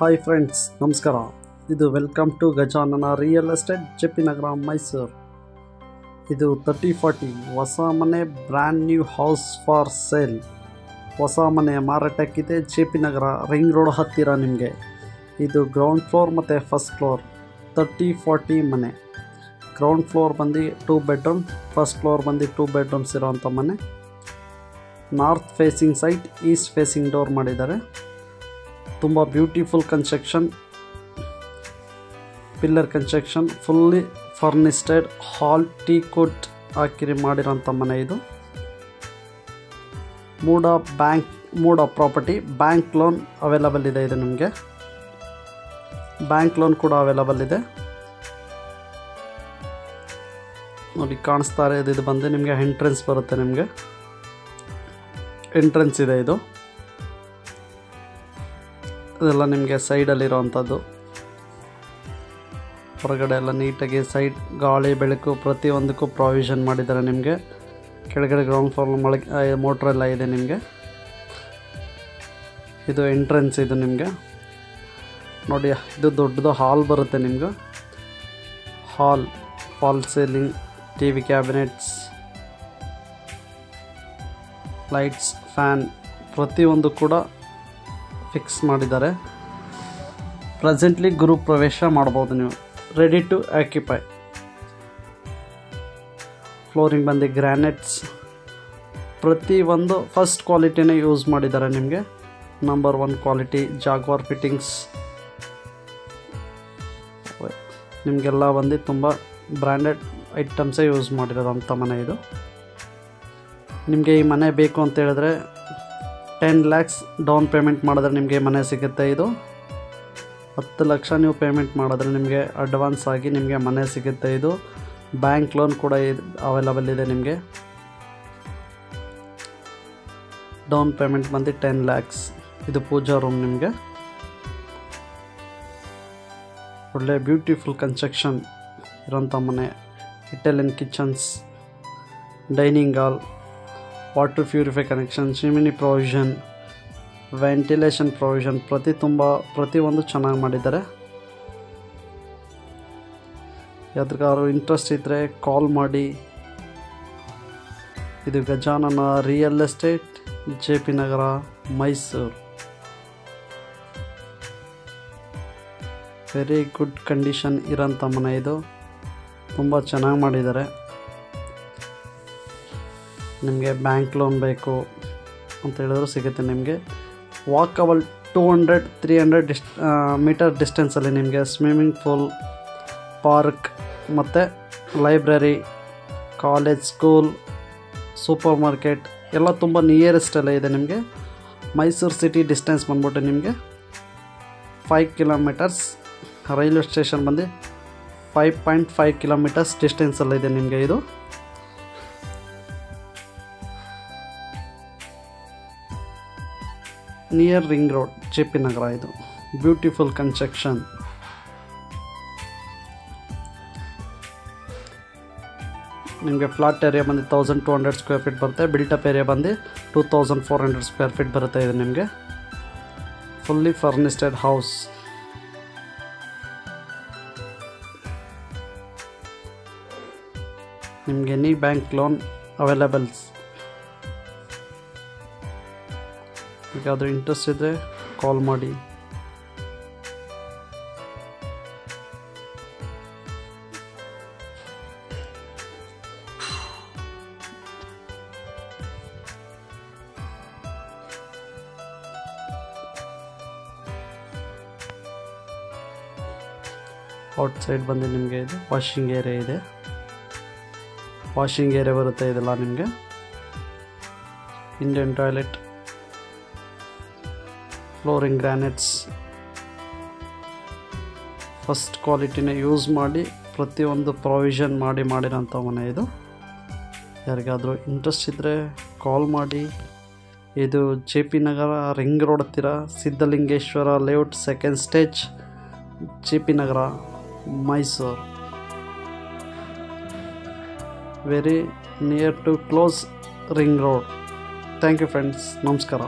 Hi friends, ನಮಸ್ಕಾರ. ಇದು welcome to Gajanana real estate, JP Nagar, Mysuru. ಇದು 3040 ಹೊಸ ಮನೆ, brand new house for sale. ಹೊಸ ಮನೆ ಮಾರಾಟಕ್ಕಿದೆ, ಜೆಪಿ ನಗರ ರಿಂಗ್ ರೋಡ್ ಹತ್ತಿರ. ನಿಮಗೆ ಇದು ಗ್ರೌಂಡ್ ಫ್ಲೋರ್ ಮತ್ತು ಫಸ್ಟ್ ಫ್ಲೋರ್ 3040 ಮನೆ. ಗ್ರೌಂಡ್ ಫ್ಲೋರ್ ಬಂದು 2 ಬೆಡ್ರೂಮ್, ಫಸ್ಟ್ ಫ್ಲೋರ್ ಬಂದು 2 ಬೆಡ್ರೂಮ್ಸ್ ಇರೋವಂಥ ಮನೆ. North facing site, east facing door ಮಾಡಿದ್ದಾರೆ. ತುಂಬ beautiful construction, pillar construction, fully furnished hall, ಟೀ ಕೋಟ್ ಹಾಕಿರಿ ಮಾಡಿರೋಂಥ ಮನೆ ಇದು. MUDA property, bank loan available ಇದೆ. ಇದು ನಿಮಗೆ ಬ್ಯಾಂಕ್ ಲೋನ್ ಕೂಡ ಅವೈಲಬಲ್ ಇದೆ. ನೋಡಿ ಕಾಣಿಸ್ತಾ ಇದೆ. ಇದು ಬಂದು ನಿಮಗೆ ಎಂಟ್ರೆನ್ಸ್ ಬರುತ್ತೆ. ನಿಮಗೆ ಎಂಟ್ರೆನ್ಸ್ ಇದೆ. ಇದು ಇದೆಲ್ಲ ನಿಮಗೆ ಸೈಡಲ್ಲಿರೋವಂಥದ್ದು. ಹೊರಗಡೆ ಎಲ್ಲ ನೀಟಾಗಿ ಸೈಡ್ ಗಾಳಿ ಬೆಳಕು ಪ್ರತಿಯೊಂದಕ್ಕೂ ಪ್ರಾವಿಷನ್ ಮಾಡಿದ್ದಾರೆ. ನಿಮಗೆ ಕೆಳಗಡೆ ಗ್ರೌಂಡ್ ಫ್ಲೋರ್ ಮೋಟ್ರೆಲ್ಲ ಇದೆ. ನಿಮಗೆ ಇದು ಎಂಟ್ರೆನ್ಸ್. ಇದು ನಿಮಗೆ ನೋಡಿ, ಇದು ದೊಡ್ಡದು ಹಾಲ್ ಬರುತ್ತೆ. ನಿಮಗೆ hall ceiling, T V cabinets, lights, fan ಪ್ರತಿಯೊಂದು ಕೂಡ ಫಿಕ್ಸ್ ಮಾಡಿದ್ದಾರೆ. ಪ್ರೆಸೆಂಟ್ಲಿ ಗೃಹ ಪ್ರವೇಶ ಮಾಡ್ಬೋದು ನೀವು. Ready to occupy. ಫ್ಲೋರಿಂಗ್ ಬಂದು ಗ್ರಾನೈಟ್ಸ್, ಪ್ರತಿಯೊಂದು ಫಸ್ಟ್ ಕ್ವಾಲಿಟಿನೇ ಯೂಸ್ ಮಾಡಿದ್ದಾರೆ. ನಿಮಗೆ ನಂಬರ್ 1 ಕ್ವಾಲಿಟಿ ಜಾಗ್ವಾರ್ ಫಿಟ್ಟಿಂಗ್ಸ್. ನಿಮಗೆಲ್ಲ ಬಂದು ತುಂಬ ಬ್ರ್ಯಾಂಡೆಡ್ ಐಟಮ್ಸೇ ಯೂಸ್ ಮಾಡಿರೋದಂಥ ಮನೆ ಇದು. ನಿಮಗೆ ಈ ಮನೆ ಬೇಕು ಅಂತ ಹೇಳಿದ್ರೆ 10 lakhs ಡೌನ್ ಪೇಮೆಂಟ್ ಮಾಡಿದ್ರೆ ನಿಮಗೆ ಮನೆ ಸಿಗುತ್ತೆ. ಇದು 10 ಲಕ್ಷ ನೀವು ಪೇಮೆಂಟ್ ಮಾಡಿದ್ರೆ ನಿಮಗೆ ಅಡ್ವಾನ್ಸ್ ಆಗಿ ನಿಮಗೆ ಮನೆ ಸಿಗುತ್ತೆ. ಇದು ಬ್ಯಾಂಕ್ ಲೋನ್ ಕೂಡ ಅವೈಲಬಲ್ ಇದೆ. ನಿಮಗೆ ಡೌನ್ ಪೇಮೆಂಟ್ ಬಂದು 10 lakhs. ಇದು ಪೂಜಾ ರೂಮ್. ನಿಮಗೆ ಒಳ್ಳೆ ಬ್ಯೂಟಿಫುಲ್ ಕನ್ಸ್ಟ್ರಕ್ಷನ್ ಇರೋಂಥ ಮನೆ. Italian kitchens, dining hall, water purify connection, chimney provision, ventilation provision, ಪ್ರತಿಯೊಂದು ಚೆನ್ನಾಗಿ ಮಾಡಿದ್ದಾರೆ. ಯಾವ್ದಾದ್ರು ಇಂಟ್ರೆಸ್ಟ್ ಇದ್ದರೆ ಕಾಲ್ ಮಾಡಿ. ಇದು Gajanana real estate, JP Nagar, Mysuru. Very good condition ಇರೋಂಥ ಮನೆ ಇದು. ತುಂಬ ಚೆನ್ನಾಗಿ ಮಾಡಿದ್ದಾರೆ. ನಿಮಗೆ ಬ್ಯಾಂಕ್ ಲೋನ್ ಬೇಕು ಅಂತ ಹೇಳಿದ್ರು ಸಿಗುತ್ತೆ. ನಿಮಗೆ ವಾಕಬಲ್ 200-300 ಮೀಟರ್ ಡಿಸ್ಟೆನ್ಸಲ್ಲಿ ನಿಮಗೆ ಸ್ವಿಮ್ಮಿಂಗ್ ಪೂಲ್, ಪಾರ್ಕ್ ಮತ್ತು library, college, school, super market ಎಲ್ಲ ತುಂಬ ನಿಯರೆಸ್ಟಲ್ಲೇ ಇದೆ. ನಿಮಗೆ ಮೈಸೂರು ಸಿಟಿ ಡಿಸ್ಟೆನ್ಸ್ ಬಂದ್ಬಿಟ್ಟು ನಿಮಗೆ 5 ಕಿಲೋಮೀಟರ್ಸ್. ರೈಲ್ವೆ ಸ್ಟೇಷನ್ ಬಂದು 5.5 ಕಿಲೋಮೀಟರ್ಸ್ ಡಿಸ್ಟೆನ್ಸಲ್ಲಿದೆ ನಿಮಗೆ. ಇದು ನಿಯರ್ ರಿಂಗ್ ರೋಡ್, ಜೆಪಿ ನಗರ. ಇದು ಬ್ಯೂಟಿಫುಲ್ ಕನ್ಸ್ಟ್ರಕ್ಷನ್. ನಿಮಗೆ ಫ್ಲಾಟ್ ಏರಿಯಾ ಬಂದು 1200 ಸ್ಕ್ವೇರ್ ಫೀಟ್ ಬರುತ್ತೆ. ಬಿಲ್ಟಪ್ ಏರಿಯಾ ಬಂದು 2400 ಸ್ಕ್ವೇರ್ ಫೀಟ್ ಬರುತ್ತೆ. ಇದು ನಿಮಗೆ ಫುಲ್ಲಿ ಫರ್ನಿಸ್ಟೆಡ್ ಹೌಸ್. ನಿಮಗೆ ಎನಿ ಬ್ಯಾಂಕ್ ಲೋನ್ ಅವೈಲಬಲ್ಸ್. ಯಾವ್ದಾದ್ರು ಇಂಟ್ರೆಸ್ಟ್ ಇದ್ದರೆ ಕಾಲ್ ಮಾಡಿ. ಔಟ್ ಸೈಡ್ ಬಂದು ನಿಮಗೆ ಇದು ವಾಷಿಂಗ್ ಏರಿಯಾ ಇದೆ. ವಾಷಿಂಗ್ ಏರಿಯಾ ಬರುತ್ತೆ. ಇದೆಲ್ಲ ನಿಮಗೆ Indian toilet, flooring granites, first ಕ್ವಾಲಿಟಿನೇ ಯೂಸ್ ಮಾಡಿ ಪ್ರತಿಯೊಂದು ಪ್ರಾವಿಷನ್ ಮಾಡಿರೋಂಥ ಮನೆ ಇದು. ಯಾರಿಗಾದರೂ ಇಂಟ್ರೆಸ್ಟ್ ಇದ್ದರೆ ಕಾಲ್ ಮಾಡಿ. ಇದು ಜೆಪಿ ನಗರ ರಿಂಗ್ ರೋಡ್ ಹತ್ತಿರ, Siddhalingeshwara layout, 2nd stage, JP Nagar, Mysuru. Very near to close ring road. Thank you friends. ನಮಸ್ಕಾರ.